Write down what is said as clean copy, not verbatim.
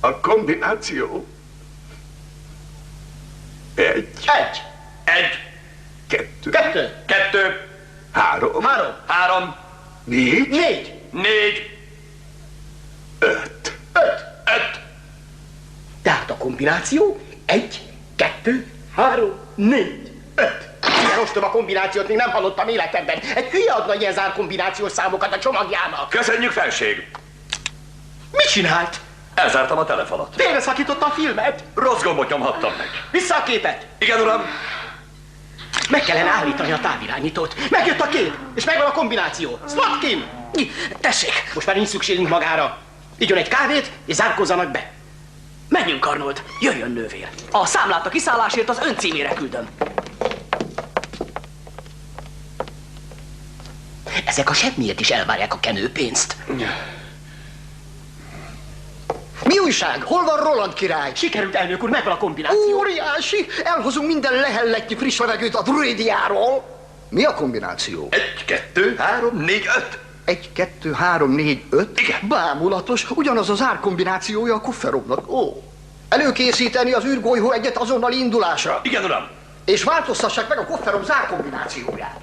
A kombináció. Egy. Kettő. Három. Négy. Öt. Tehát a kombináció 1, 2, 3, 4, 5. Ilyen ostoba kombinációt még nem hallottam életemben. Egy hülye adna ilyen zárkombinációs számokat a csomagjának. Köszönjük, felség! Mit csinált? Elzártam a telefonot. Félreszakította a filmet. Rossz gombot nyomhattam meg. Vissza a képet. Igen, uram. Meg kellene állítani a távirányítót. Megjött a kép, és megvan a kombináció. Slotkin! Tessék, most már nincs szükségünk magára. Igyon egy kávét, és zárkózzanak be. Menjünk, Arnold, jöjjön, nővér. A számlát a kiszállásért az ön címére küldöm. Ezek a semmiért is elvárják a kenőpénzt. Mi újság? Hol van Roland király? Sikerült, elnök úr, megvan a kombináció. Óriási! Elhozunk minden lehelletnyi friss levegőt a Druidiáról. Mi a kombináció? 1, 2, 3, 4, 5. 1, 2, 3, 4, 5? Igen. Bámulatos, ugyanaz az árkombinációja a kufferoknak. Ó. Előkészíteni az űrgolyhó egyet azonnali indulásra. Igen, uram. És változtassák meg a kofferok zárkombinációját.